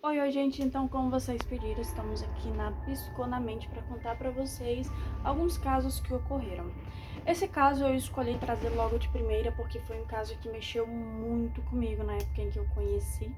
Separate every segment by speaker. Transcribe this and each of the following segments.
Speaker 1: Oi, gente, então como vocês pediram, estamos aqui na Psiconamente para contar para vocês alguns casos que ocorreram. Esse caso eu escolhi trazer logo de primeira porque foi um caso que mexeu muito comigo na época em que eu conheci.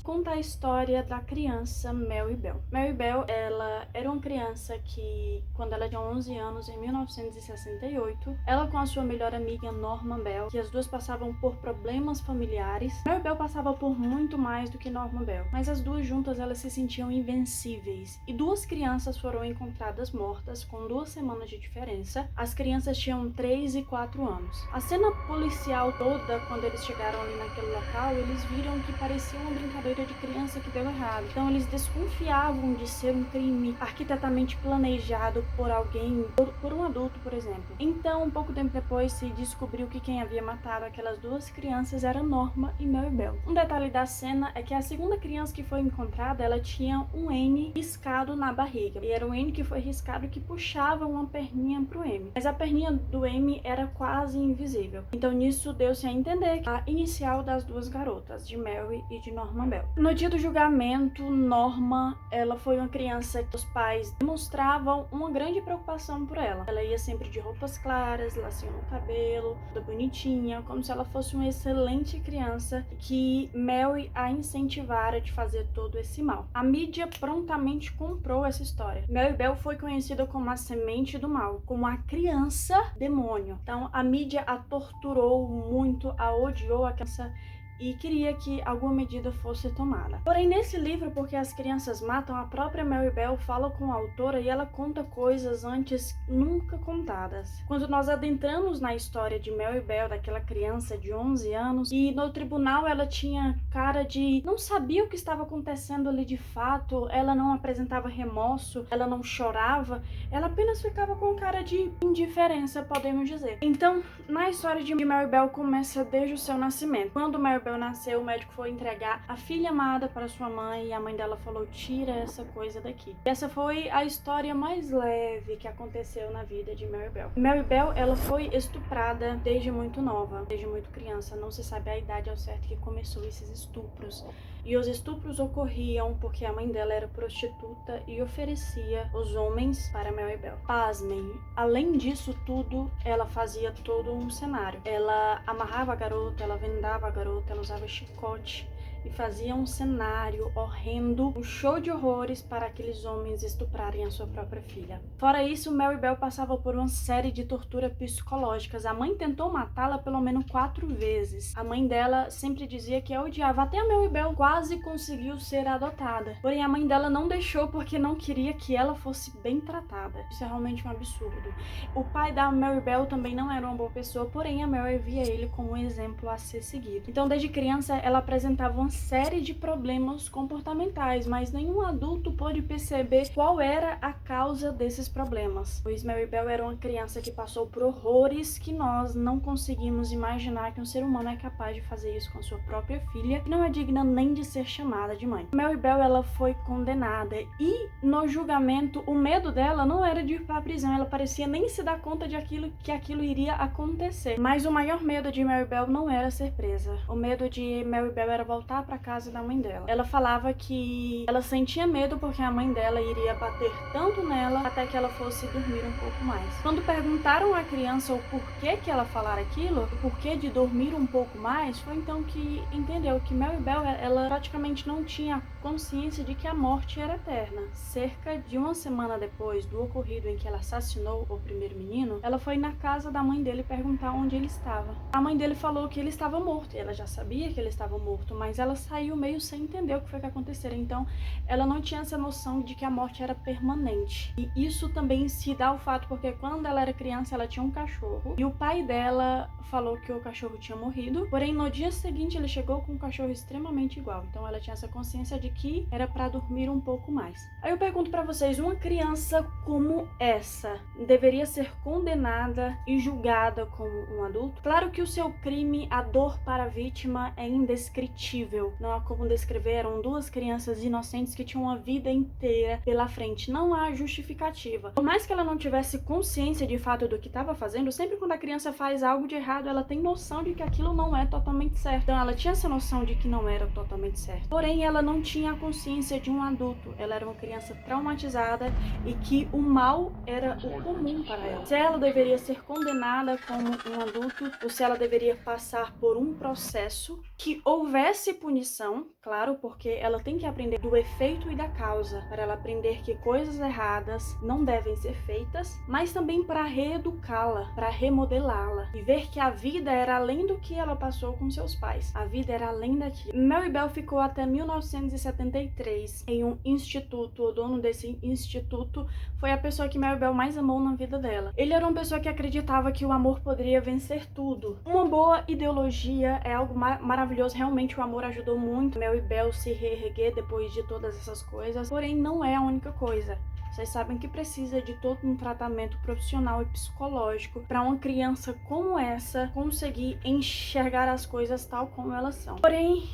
Speaker 1: Conta a história da criança Mary Bell. Mary Bell, ela era uma criança que, quando ela tinha 11 anos, em 1968, ela com a sua melhor amiga Norma Bell, que as duas passavam por problemas familiares. Mary Bell passava por muito mais do que Norma Bell, mas as duas juntas elas se sentiam invencíveis. E duas crianças foram encontradas mortas com 2 semanas de diferença. As crianças tinham 3 e 4 anos. A cena policial toda, quando eles chegaram ali naquele local, eles viram que parecia uma brincadeira de criança que deu errado. Então eles desconfiavam de ser um crime arquitetamente planejado por alguém, por um adulto, por exemplo. Então, um pouco tempo depois, se descobriu que quem havia matado aquelas duas crianças era Norma e Mary Bell. Um detalhe da cena é que a segunda criança que foi encontrada, ela tinha um N riscado na barriga. E era um N que foi riscado que puxava uma perninha pro M. Mas a perninha do M era quase invisível. Então nisso deu-se a entender a inicial das duas garotas, de Mary e de Norma Bell. No dia do julgamento, Norma, ela foi uma criança que os pais demonstravam uma grande preocupação por ela. Ela ia sempre de roupas claras, lacinho no cabelo, toda bonitinha, como se ela fosse uma excelente criança que Mary a incentivara de fazer todo esse mal. A mídia prontamente comprou essa história. Mary Bell foi conhecida como a semente do mal, como a criança demônio. Então a mídia a torturou muito, a odiou a criança e queria que alguma medida fosse tomada. Porém, nesse livro, Porque as Crianças Matam, a própria Mary Bell fala com a autora e ela conta coisas antes nunca contadas. Quando nós adentramos na história de Mary Bell, daquela criança de 11 anos, e no tribunal ela tinha cara de não sabia o que estava acontecendo ali de fato, ela não apresentava remorso, ela não chorava, ela apenas ficava com cara de indiferença, podemos dizer. Então, na história de Mary Bell começa desde o seu nascimento. Quando Mary Bell nasceu, o médico foi entregar a filha amada para sua mãe e a mãe dela falou: tira essa coisa daqui. E essa foi a história mais leve que aconteceu na vida de Mary Bell. Mary Bell, ela foi estuprada desde muito nova, desde muito criança. Não se sabe a idade ao certo que começou esses estupros. E os estupros ocorriam porque a mãe dela era prostituta e oferecia os homens para Mary Bell. Pasmem, além disso tudo, ela fazia todo um cenário. Ela amarrava a garota, ela vendava a garota, ela usava chicote e fazia um cenário horrendo, um show de horrores para aqueles homens estuprarem a sua própria filha. Fora isso, Mary Bell passava por uma série de torturas psicológicas. A mãe tentou matá-la pelo menos 4 vezes. A mãe dela sempre dizia que a odiava. Até a Mary Bell quase conseguiu ser adotada. Porém, a mãe dela não deixou porque não queria que ela fosse bem tratada. Isso é realmente um absurdo. O pai da Mary Bell também não era uma boa pessoa, porém a Mary via ele como um exemplo a ser seguido. Então, desde criança, ela apresentava uma série de problemas comportamentais, mas nenhum adulto pôde perceber qual era a causa desses problemas. Pois Mary Bell era uma criança que passou por horrores que nós não conseguimos imaginar que um ser humano é capaz de fazer isso com sua própria filha, que não é digna nem de ser chamada de mãe. Mary Bell, ela foi condenada e no julgamento o medo dela não era de ir para a prisão, ela parecia nem se dar conta de que aquilo iria acontecer. Mas o maior medo de Mary Bell não era ser presa. O medo de Mary Bell era voltar para casa da mãe dela. Ela falava que ela sentia medo porque a mãe dela iria bater tanto nela até que ela fosse dormir um pouco mais. Quando perguntaram à criança o porquê que ela falara aquilo, o porquê de dormir um pouco mais, foi então que entendeu que Mary Bell, ela praticamente não tinha consciência de que a morte era eterna. Cerca de 1 semana depois do ocorrido em que ela assassinou o primeiro menino, ela foi na casa da mãe dele perguntar onde ele estava. A mãe dele falou que ele estava morto. Ela já sabia que ele estava morto, mas ela saiu meio sem entender o que foi que aconteceu. Então, ela não tinha essa noção de que a morte era permanente. E isso também se dá ao fato porque quando ela era criança, ela tinha um cachorro e o pai dela falou que o cachorro tinha morrido. Porém, no dia seguinte, ele chegou com um cachorro extremamente igual. Então, ela tinha essa consciência de que era para dormir um pouco mais. Aí eu pergunto para vocês, uma criança como essa deveria ser condenada e julgada como um adulto? Claro que o seu crime, a dor para a vítima é indescritível. horrível, não há como descrever, eram duas crianças inocentes que tinham uma vida inteira pela frente, não há justificativa. Por mais que ela não tivesse consciência de fato do que estava fazendo, sempre quando a criança faz algo de errado, ela tem noção de que aquilo não é totalmente certo. Então ela tinha essa noção de que não era totalmente certo. Porém, ela não tinha a consciência de um adulto, ela era uma criança traumatizada e que o mal era o comum para ela. Se ela deveria ser condenada como um adulto, ou se ela deveria passar por um processo que houvesse punição, claro, porque ela tem que aprender do efeito e da causa, para ela aprender que coisas erradas não devem ser feitas, mas também para reeducá-la, para remodelá-la e ver que a vida era além do que ela passou com seus pais. A vida era além daquilo. Mary Bell ficou até 1973 em um instituto. O dono desse instituto foi a pessoa que Mary Bell mais amou na vida dela. Ele era uma pessoa que acreditava que o amor poderia vencer tudo. Uma boa ideologia é algo maravilhoso. Realmente o amor ajudou muito Mary Bell se reerguer depois de todas essas coisas. Porém, não é a única coisa. Vocês sabem que precisa de todo um tratamento profissional e psicológico para uma criança como essa conseguir enxergar as coisas tal como elas são. Porém,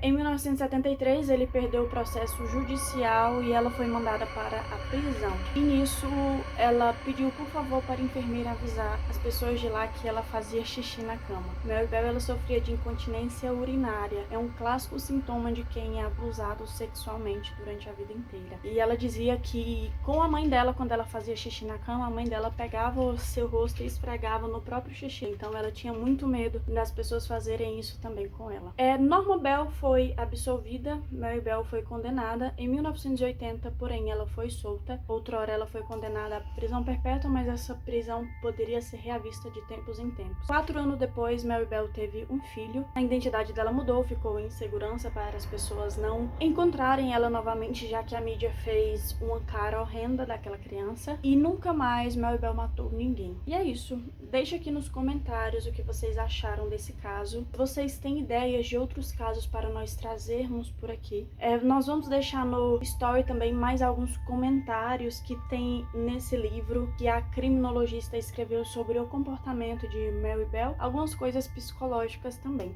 Speaker 1: em 1973 ele perdeu o processo judicial e ela foi mandada para a prisão. E nisso ela pediu por favor para a enfermeira avisar as pessoas de lá que ela fazia xixi na cama. Mary Bell, ela sofria de incontinência urinária. É um clássico sintoma de quem é abusado sexualmente durante a vida inteira. E ela dizia que com a mãe dela, quando ela fazia xixi na cama, a mãe dela pegava o seu rosto e esfregava no próprio xixi. Então ela tinha muito medo das pessoas fazerem isso também com ela. Norma Bell foi absolvida, Mary Bell foi condenada em 1980, porém ela foi solta. Outrora ela foi condenada à prisão perpétua, mas essa prisão poderia ser reavista de tempos em tempos. 4 anos depois, Mary Bell teve um filho. A identidade dela mudou, ficou em segurança para as pessoas não encontrarem ela novamente, já que a mídia fez uma cara horrenda daquela criança e nunca mais Mary Bell matou ninguém. E é isso. Deixa aqui nos comentários o que vocês acharam desse caso. Vocês têm ideias de outros casos para nós trazermos por aqui? Nós vamos deixar no story também mais alguns comentários que tem nesse livro que a criminologista escreveu sobre o comportamento de Mary Bell, algumas coisas psicológicas também.